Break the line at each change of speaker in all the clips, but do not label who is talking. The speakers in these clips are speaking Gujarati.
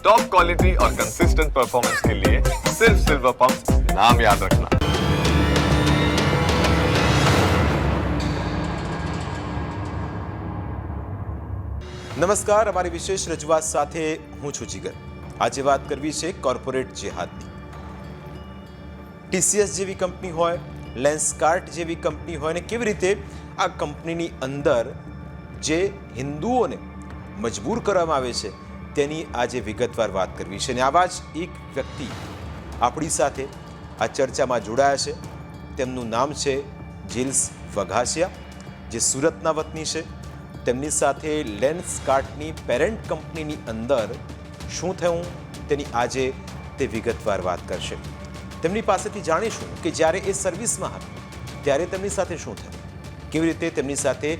टॉप क्वालिटी और कंसिस्टेंट परफॉर्मेंस के लिए सिर्फ सिल्वर पंप नाम याद रखना।
નમસ્કાર, અમારી વિશેષ રજૂઆત સાથે હું છું જીગર. આજે વાત કરવી છે કોર્પોરેટ જેહાદની. ટીસીએસ જેવી કંપની હોય, લેન્સકાર્ટ જેવી કંપની હોય, ને કેવી રીતે આ કંપનીની અંદર જે હિન્દુઓને મજબૂર કરવામાં આવે છે તેની આજે વિગતવાર વાત કરવી છે. અને આવા જ એક વ્યક્તિ આપણી સાથે આ ચર્ચામાં જોડાયા છે. તેમનું નામ છે જીલ્સ વઘાસિયા, જે સુરતના વતની છે. તેમની સાથે લેન્સકાર્ટની પેરેન્ટ કંપનીની અંદર શું થયું તેની આજે તે વિગતવાર વાત કરશે. તેમની પાસેથી જાણીશું કે જ્યારે એ સર્વિસમાં હતા ત્યારે તેમની સાથે શું થયું, કેવી રીતે તેમની સાથે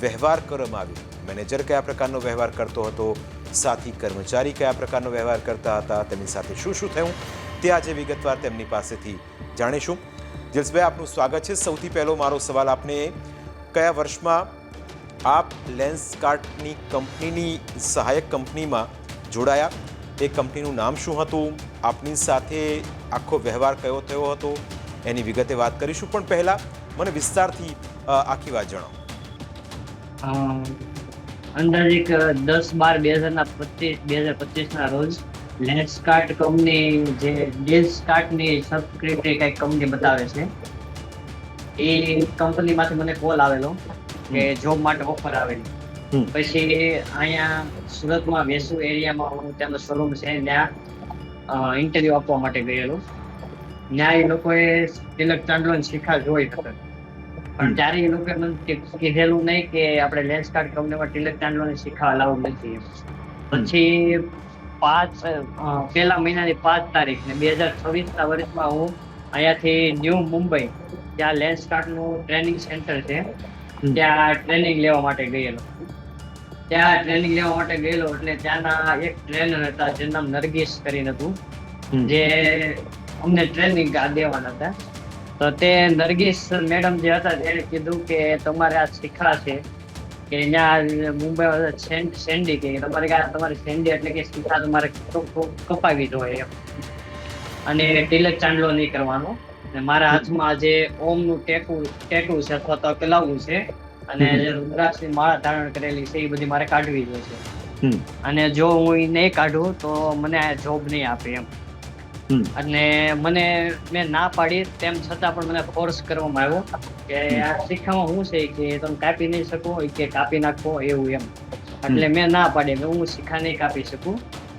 વ્યવહાર કરવામાં આવ્યો, મેનેજર કયા પ્રકારનો વ્યવહાર કરતો હતો, સાથી કર્મચારી કયા પ્રકારનો વ્યવહાર કરતા હતા, તેમની સાથે શું શું થયું તે આજે વિગતવાર તેમની પાસેથી જાણીશું. જીલ્સભાઈ, આપનું સ્વાગત છે. સૌથી પહેલો મારો સવાલ આપને, કયા વર્ષમાં આપ લેન્સકાર્ટની કંપનીની સહાયક કંપનીમાં જોડાયા? એ કંપનીનું નામ શું હતું? આપની સાથે આખો વ્યવહાર કયો થયો હતો એની વિગતે વાત કરીશું. પણ પહેલાં મને વિસ્તારથી આખી વાત જણાવો.
અંદાજિક 10/12/2025 રોજ લેન્સકાર્ટ કંપની, જે લેન્સકાર્ટની સબસ્ક્રિપ્ટરી કંઈક કંપની બતાવે છે, એ કંપનીમાંથી મને કોલ આવેલો કે જોબ માટે ઓફર આવેલી. પછી અહીંયા સુરતમાં વેસુ એરિયામાં હું તેમનો શોરૂમ છે, ત્યાં ઇન્ટરવ્યુ આપવા માટે ગયેલો. ત્યાં એ લોકોએ તિલક ચાંદલોને શીખા જોઈ હતા, પણ ત્યારે એ લોકોએ મને કીધેલું નહીં કે આપણે લેન્સકાર્ટ કંપનીમાં તિલક ચાંદલોને શીખા અલાઉડ નથી. પછી પહેલા મહિનાની 5 તારીખને 2026ના વર્ષમાં હું અહીંયાથી ન્યૂ મુંબઈ, ત્યાં લેન્સકાર્ટનું ટ્રેનિંગ સેન્ટર છે, ત્યાં ટ્રેનિંગ લેવા માટે ગયેલો. એટલે ત્યાંના એક ટ્રેનર હતા, જેનું નામ નરગીસ કરીને હતું, જે અમને ટ્રેનિંગ દેવાના હતા. તો તે નરગીસ મેડમ જે હતા તેને કીધું કે તમારે આ શીખા છે કે ત્યાં મુંબઈ સેન્ડી, કે તમારે સેન્ડી એટલે કે શીખા તમારે કપાવી જોઈએ એમ, અને તિલક ચાંદલો નહીં કરવાનો. મારા હાથમાં જે ઓમનું ટેટુ છે અથવા તો કલાવું છે, અને જે રુદ્રાક્ષની માળા ધારણ કરેલી છે, એ બધી મારે કાઢવી જોઈએ છે. અને જો હું એ નહીં કાઢું તો મને આ જોબ નહીં આપે એમ. અને મેં ના પાડી, તેમ છતાં પણ મને ફોર્સ કરવામાં આવ્યો કે આ શીખામાં શું છે કે તમે કાપી નહીં શકો, કે કાપી નાખો એવું એમ. એટલે મેં ના પાડી, હું શીખા નહીં કાપી શકું.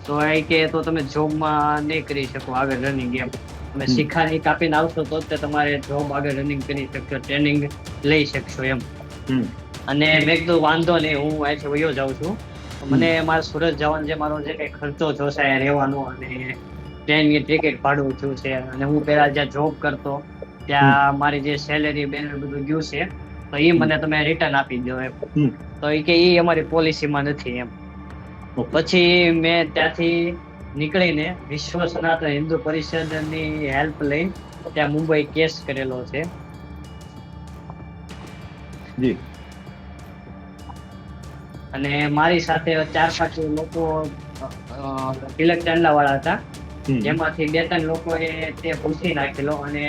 તો એ કે તો તમે જોબમાં નહીં કરી શકો આગળ રનિંગ એમ. તમે શીખા નહીં કાપીને આવશો તો જ તમારે જોબ આગળ રનિંગ કરી શકશો, ટ્રેનિંગ લઈ શકશો એમ. અને મેં કીધું વાંધો નહીં, હું અહીંથી વયો જાઉં છું. મને મારે સુરત જવાનો જે મારો જે કંઈ ખર્ચો જોશે રહેવાનો, અને ટ્રેનની ટિકિટ ભાડું થયું છે, અને હું પહેલા જ્યાં જોબ કરતો ત્યાં મારી જે સેલેરી બેનર બધું ગયું છે, તો એ મને તમે રિટર્ન આપી દો એમ. તો એ કે એ અમારી પોલિસીમાં નથી એમ. પછી મેં ત્યાંથી નીકળીને વિશ્વ સનાતન હિન્દુ પરિષદની હેલ્પ લઈને ત્યાં મુંબઈ કેસ કરેલો છે.
જી.
અને મારી સાથે 4-5 લોકો તિલક ચાંદલા વાળા હતા, જેમાંથી 2-3 લોકોએ તે પૂછી નાખેલો, અને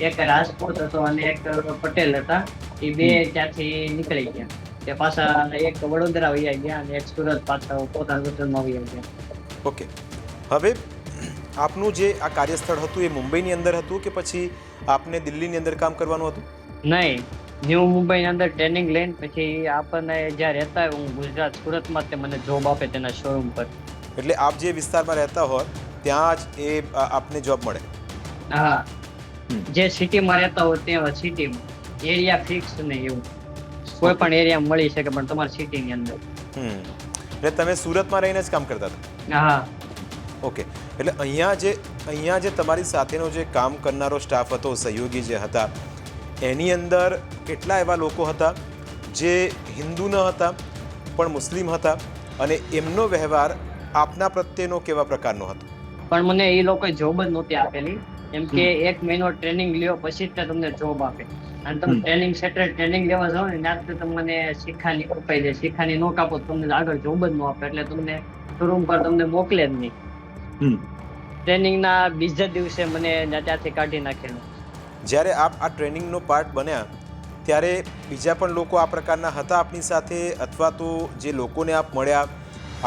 એક રાજપૂત હતો અને એક પટેલ હતા. એ બે ત્યાંથી નીકળી ગયા. તે પાછા એક વડોદરા વહી ગયા અને એક સુરત પાછા પોતાના વતનમાં વહી ગયા.
ઓકે, હવે આપનું જે આ કાર્યસ્થળ હતું એ મુંબઈની અંદર હતું કે પછી આપને દિલ્હીની અંદર કામ કરવાનું હતું?
નહીં, ન્યૂ મુંબઈની અંદર ટ્રેનિંગ લઈને પછી આપણને જ્યાં રહેતા હોય, હું ગુજરાત સુરતમાં, તે મને જોબ આપે તેના શોરૂમ પર.
એટલે આપ જે વિસ્તારમાં રહેતા હોય ત્યાં જ એ આપને જોબ મળે?
હા, જે સિટીમાં રહેતા હોય ત્યાં સિટીમાં, એરિયા ફિક્સ નહીં એવું. કોઈ પણ એરિયા મળી શકે, પણ તમારી સિટીની અંદર.
એટલે તમે સુરતમાં રહીને જ કામ કરતા હતા?
હા.
ઓકે, એટલે અહીંયા જે તમારી સાથેનો જે કામ કરનારો સ્ટાફ હતો, સહયોગી જે હતા, એની અંદર કેટલા એવા લોકો હતા જે હિન્દુ ન હતા પણ મુસ્લિમ હતા, અને એમનો વ્યવહાર આપના પ્રત્યેનો કેવા પ્રકારનો હતો?
પણ મને એ લોકોએ જોબ જ નહોતી આપેલી, એમ કે 1 મહિનો ટ્રેનિંગ લ્યો પછી જ તમને જોબ આપે. અને તમે ટ્રેનિંગ સેન્ટર ટ્રેનિંગ લેવા જાઓ ને, ત્યાં તમને શીખાની કપાઈ દે. શીખાની ન કાપો તમને આગળ જોબ જ ન આપે. એટલે તમને શોરૂમ પર તમને મોકલે જ નહીં. ટ્રેનિંગના બીજા દિવસે મને ત્યાંથી કાઢી નાખેલો.
જ્યારે આપ આ ટ્રેનિંગનો પાર્ટ બન્યા ત્યારે બીજા પણ લોકો આ પ્રકારના હતા આપની સાથે, અથવા તો જે લોકોને આપ મળ્યા,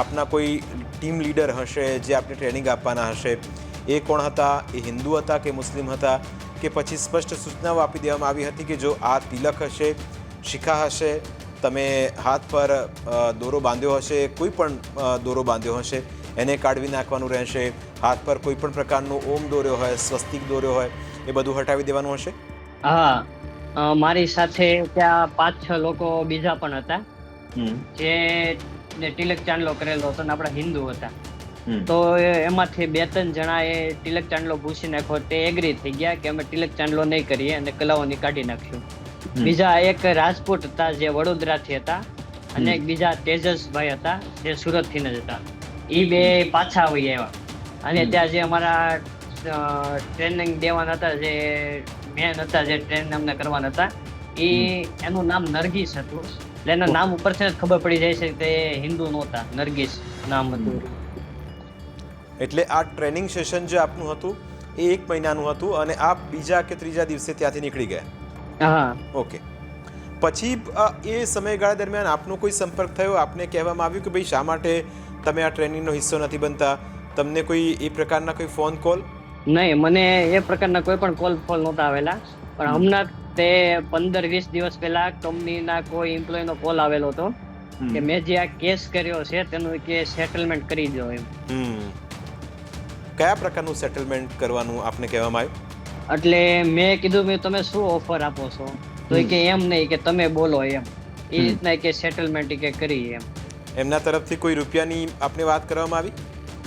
આપના કોઈ ટીમ લીડર હશે જે આપને ટ્રેનિંગ આપવાના હશે, એ કોણ હતા? એ હિન્દુ હતા કે મુસ્લિમ હતા? કે પછી સ્પષ્ટ સૂચનાઓ આપી દેવામાં આવી હતી કે જો આ તિલક હશે, શિખા હશે, તમે હાથ પર દોરો બાંધ્યો હશે, કોઈ પણ દોરો બાંધ્યો હશે એને કાઢવી નાખવાનું રહેશે, હાથ પર કોઈ પણ પ્રકારનો ઓમ દોર્યો હોય, સ્વસ્તિક દોર્યો હોય, એ બધું હટાવી દેવાનું હશે?
હા, મારી સાથે ત્યાં 5-6 લોકો બીજા પણ હતા જે તિલક ચાંદલો કરેલો હતો ને આપણા હિન્દુ હતા. તો એમાંથી 2-3 જણા એ તિલક ચાંદલો ભૂસી નાખ્યો. તે એગ્રી થઈ ગયા કે અમે તિલક ચાંદલો નહીં કરીએ અને કલાઓની કાઢી નાખશું. બીજા એક રાજપૂત હતા જે વડોદરાથી હતા, અને એક બીજા તેજસભાઈ હતા જે સુરતથી જ હતા. એ બે પાછા આવી આવ્યા, અને ત્યાં જે અમારા ટ્રેનિંગ દેવાના હતા, જે મેન હતા, જે ટ્રેન અમને કરવાના હતા, એનું નામ નરગીસ હતું. એટલે એના નામ ઉપરથી જ ખબર પડી જાય છે કે તે હિન્દુ નહોતા, નરગીસ નામ હતું.
એટલે આ ટ્રેનિંગ સેશન જે આપનું હતું એ 1 મહિનાનું હતું, અને આપ બીજા કે ત્રીજા દિવસે ત્યાંથી નીકળી ગયા?
હા.
ઓકે. પછી એ સમયગાળા દરમિયાન આપનો કોઈ સંપર્ક થયો? આપને કહેવામાં આવ્યું કે ભાઈ શા માટે તમે આ ટ્રેનિંગનો હિસ્સો નથી બનતા? તમને કોઈ એ પ્રકારના કોઈ ફોન કોલ?
નહીં, મને એ પ્રકારના કોઈ પણ કોલ નહોતા આવેલા. પણ હમણાં તે 15-20 દિવસ પહેલા કંપનીના કોઈ એમ્પ્લોયનો કોલ આવેલો હતો કે મેં જે આ કેસ કર્યો છે તેનું કે સેટલમેન્ટ કરી દો એમ.
કયા પ્રકારનું સેટલમેન્ટ કરવાનું આપને કહેવામાં આવ્યું?
એટલે મેં કીધું તમે શું ઓફર આપો છો? તો એ કે એમ નહીં, કે તમે બોલો એમ. એ રીતના કે સેટલમેન્ટ કે કરી એમ.
એમના તરફથી કોઈ રૂપિયાની આપને વાત કરવામાં આવી?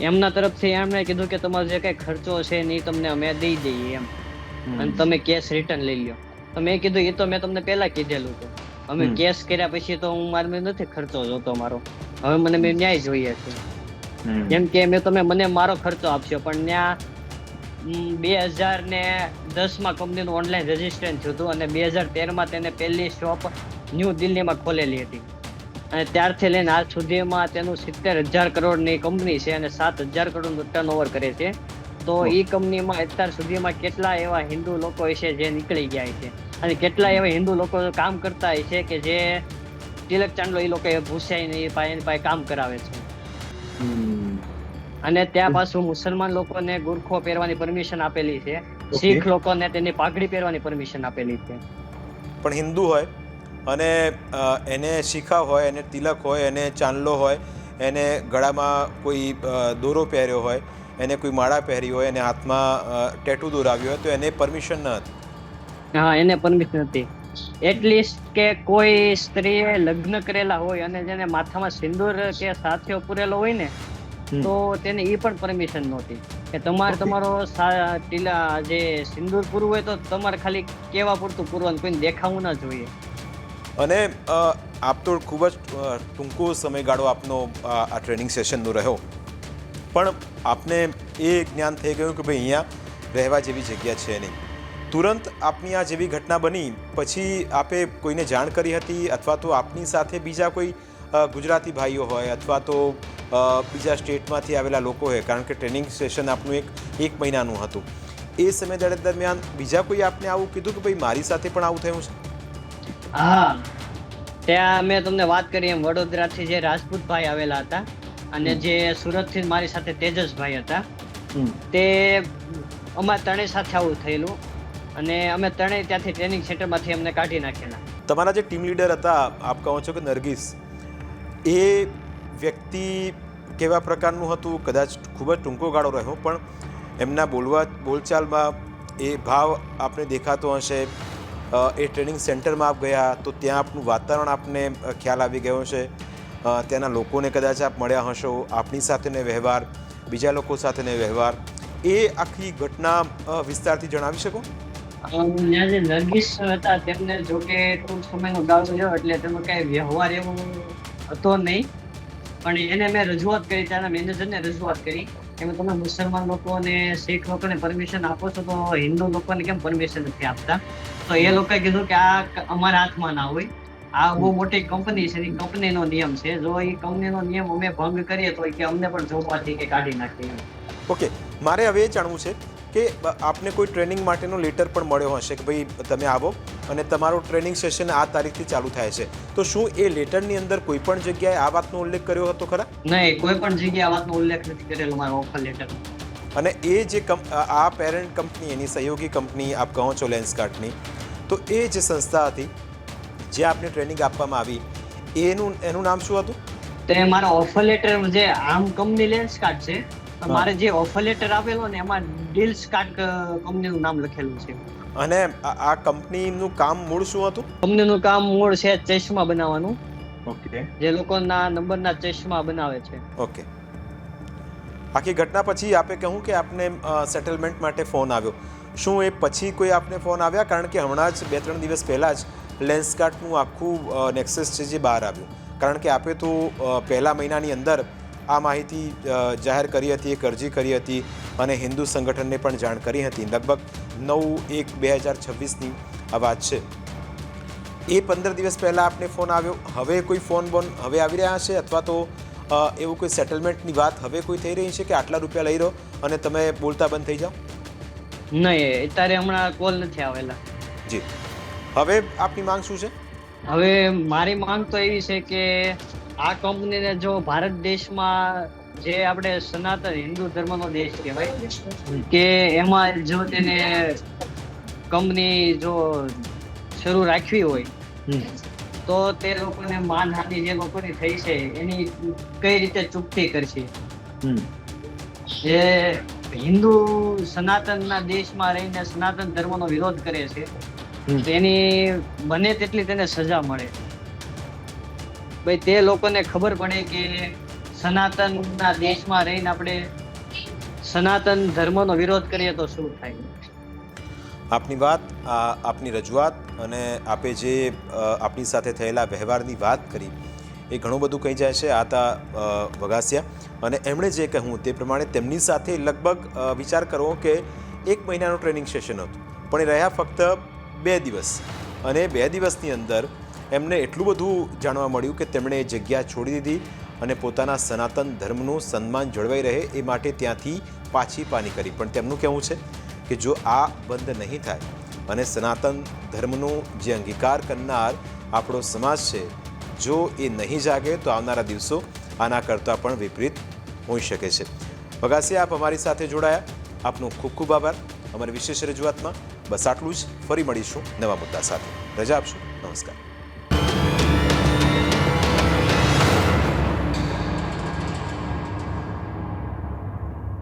એમના તરફથી એમણે કીધું કે તમારો જે કઈ ખર્ચો છે એ તમને અમે દઈ દઈએ એમ, અને તમે કેસ રિટર્ન લઈ લો. તો મેં કીધું એ તો મેં તમને પહેલા કીધેલું હતું. અમે કેસ કર્યા પછી તો હું મારે નથી ખર્ચો જોતો મારો, હવે મને ન્યાય જોઈએ છે. જેમ કે મને મારો ખર્ચો આપશો, પણ ત્યાં 2010માં કંપનીનું ઓનલાઈન રજીસ્ટ્રેશન થયું હતું, અને 2013માં તેને પહેલી શોપ ન્યૂ દિલ્હીમાં ખોલેલી હતી. અને ત્યારથી લઈને આજ સુધીમાં તેનું 70,000 કરોડની કંપની છે, અને 7,000 કરોડનું ટર્નઓવર કરે છે. તો એ કંપનીમાં અત્યાર સુધીમાં કેટલા એવા હિન્દુ લોકો છે જે નીકળી ગયા છે, અને કેટલા એવા હિન્દુ લોકો કામ કરતા છે કે જે તિલક ચાંદલો એ લોકો ભૂસાઈને એની પાસે કામ કરાવે છે. અને ત્યાં પાછું મુસલમાન લોકોને ગુરખો પહેરવાની પરમિશન આપેલી છે, શીખ લોકોને તેની પાઘડી પહેરવાની પરમિશન આપેલી છે.
પણ હિન્દુ હોય અને એને શિખા હોય, એને તિલક હોય, એને ચાંદલો હોય, એને ગળામાં કોઈ દોરો પહેર્યો હોય, એને કોઈ માળા પહેરી હોય, એને હાથમાં ટેટુ દોરાવ્યો હોય, તો એને પરમિશન ન હતી?
હા, એને પરમિશન હતી. એટલીસ્ટ કે કોઈ સ્ત્રીએ લગ્ન કરેલા હોય અને જેને માથામાં સિંદૂર કે સાથિયો પૂરેલો હોય ને, તો તેને એ પણ પરમિશન નહોતી કે તમારો જે સિંદૂર પૂરવું હોય તો તમારે ખાલી કેવા પૂરતું પૂરવાનું, કોઈને દેખાવું ના જોઈએ.
અને આપ તો ખૂબ જ ટૂંકો સમયગાળો આપનો આ ટ્રેનિંગ સેશનનો રહ્યો, પણ આપને એ જ્ઞાન થઈ ગયું કે ભાઈ અહીંયા રહેવા જેવી જગ્યા છે નહીં. તુરંત આપની આ જેવી ઘટના બની પછી આપે કોઈને જાણ કરી હતી, અથવા તો આપની સાથે બીજા કોઈ ગુજરાતી ભાઈઓ હોય, અથવા તો બીજા સ્ટેટમાંથી આવેલા લોકો હોય? કારણ કે ટ્રેનિંગ સેશન આપનું એક મહિનાનું હતું. એ સમય દરમિયાન બીજા કોઈ આપને આવું કીધું કે ભાઈ મારી સાથે પણ આવું થયું છે?
હા, ત્યાં મેં તમને વાત કરી એમ વડોદરાથી જે રાજપૂત ભાઈ આવેલા હતા, અને જે સુરતથી મારી સાથે તેજસભાઈ હતા, તે અમારા ત્રણેય સાથે આવું થયેલું, અને અમે ત્રણેય ત્યાંથી ટ્રેનિંગ સેન્ટરમાંથી અમને કાઢી નાખેલા.
તમારા જે ટીમ લીડર હતા, આપ કહો છો કે નરગીસ, એ વ્યક્તિ કેવા પ્રકારનું હતું? કદાચ ખૂબ જ ટૂંકો ગાળો રહ્યો, પણ એમના બોલચાલમાં એ ભાવ આપને દેખાતો હશે. એ ટ્રેનિંગ સેન્ટરમાં આપ ગયા તો ત્યાં આપનું વાતાવરણ આપને ખ્યાલ આવી ગયો છે, ત્યાંના લોકોને કદાચ આપ મળ્યા હશો, આપની સાથેનો વ્યવહાર, બીજા લોકો સાથેનો વ્યવહાર, એ આખી ઘટના વિસ્તારથી જણાવી શકો?
ત્યાં જે નરગીસ હતા તેમને જો કે ટૂંક સમયનો ગાળો રહ્યો, એટલે તેનો કઈ વ્યવહાર એવો હતો નહીં. પણ એને મેં રજૂઆત કરી, ત્યાંના મેનેજરને રજૂઆત કરી કે તમે મુસલમાન લોકો અને શીખ લોકોને પરમિશન આપો છો, તો હિન્દુ લોકોને કેમ પરમિશન નથી આપતા? તો એ લોકોએ કીધું કે આ અમારા હાથમાં ના હોય, આ બહુ મોટી કંપની છે, એ કંપનીનો નિયમ છે. જો એ કંપનીનો નિયમ અમે ભંગ કરીએ તો કે અમને પણ જોબમાંથી કે કાઢી નાખે.
ઓકે, મારે હવે એ જાણવું છે કે આપને કોઈ ટ્રેનિંગ માટેનો લેટર પણ મળ્યો હશે કે ભાઈ તમે આવો અને તમારું ટ્રેનિંગ સેશન આ તારીખથી ચાલુ થાય છે, તો શું એ લેટરની અંદર કોઈ પણ જગ્યાએ આ વાતનો ઉલ્લેખ કર્યો હતો ખરા?
નહીં, કોઈ પણ જગ્યાએ આ વાતનો ઉલ્લેખ નથી કરેલો મારા ઓફર લેટર.
અને એ જે આ પેરેન્ટ કંપની, એની સહયોગી કંપની આપ કહો છો લેન્સકાર્ટની, તો એ જે સંસ્થા હતી જે આપને ટ્રેનિંગ આપવામાં આવી એનું નામ શું હતું?
તે મારા ઓફર લેટર જે આમ કંપની લેન્સકાર્ટ છે, મારે જે ઓફર લેટર આપેલો ને એમાં ડીલ્સકાર્ટ કંપનીનું નામ લખેલું છે.
અને આ કંપનીનું કામ મૂળ શું હતું?
કંપનીનું કામ મૂળ છે ચશ્મા બનાવવાનું.
ઓકે,
જે લોકોના નંબરના ચશ્મા બનાવે છે.
ઓકે. આખી ઘટના પછી આપે કહ્યું કે આપને સેટલમેન્ટ માટે ફોન આવ્યો. શું એ પછી કોઈ આપને ફોન આવ્યા? કારણ કે હમણાં જ 2-3 દિવસ પહેલાં જ લેન્સકાર્ટનું આખું નેક્સસ છે જે બહાર આવ્યું. કારણ કે આપે તો પહેલા મહિનાની અંદર આ માહિતી જાહેર કરી હતી, એક અરજી કરી હતી અને હિન્દુ સંગઠનને પણ જાણ કરી હતી. લગભગ 9/1/2026ની આ વાત છે. એ 15 દિવસ પહેલાં આપને ફોન આવ્યો. હવે કોઈ ફોન હવે આવી રહ્યા છે અથવા તો એવું કોઈ સેટલમેન્ટની વાત હવે કોઈ થઈ રહી છે કે આટલા રૂપિયા લઈ રહો અને તમે બોલતા બંધ થઈ જાઓ?
નહીં, અત્યારે હમણાં કોલ નથી આવેલા.
જી, હવે આપની માંગ શું છે?
હવે મારી માંગ તો એવી છે કે આ કંપનીને જો ભારત દેશમાં જે આપણે સનાતન હિન્દુ ધર્મનો દેશ કહેવાય કે એમાં જો તેને કંપની જો શરૂ રાખવી હોય તો તે લોકોને માનહાનિ જે લોકોની થઈ છે એની કઈ રીતે ચૂકતી કરશે. જે હિન્દુ સનાતનના દેશમાં રહીને સનાતન ધર્મનો વિરોધ કરે છે તેની બને તેટલી તેને સજા મળે. ભાઈ તે લોકોને ખબર પડે કે સનાતનના દેશમાં રહીને આપણે સનાતન ધર્મનો વિરોધ કરીએ તો શું થાય.
આપની વાત, આપની રજૂઆત અને આપે જે આપની સાથે થયેલા વ્યવહારની વાત કરી એ ઘણું બધું કહી જાય છે. આતા વઘાસિયા અને એમણે જે કહ્યું તે પ્રમાણે તેમની સાથે લગભગ વિચાર કરવો કે 1 મહિનાનું ટ્રેનિંગ સેશન હતું, પણ એ રહ્યા ફક્ત 2 દિવસ. અને 2 દિવસની અંદર એમને એટલું બધું જાણવા મળ્યું કે તેમણે એ જગ્યા છોડી દીધી અને પોતાના સનાતન ધર્મનું સન્માન જળવાઈ રહે એ માટે ત્યાંથી પાછી પાની કરી. પણ તેમનું કહેવું છે કે જો આ બંધ નહીં થાય અને સનાતન ધર્મનું જે અંગીકાર કરનાર આપણો સમાજ છે જો એ નહીં જાગે તો આવનારા દિવસો આના કરતાં પણ વિપરીત હોઈ શકે છે. વઘાસિયા, આપ અમારી સાથે જોડાયા, આપનો ખૂબ ખૂબ આભાર. અમારી વિશેષ રજૂઆતમાં બસ આટલું જ. ફરી મળીશું નવા મુદ્દા સાથે. રજા આપશો. નમસ્કાર.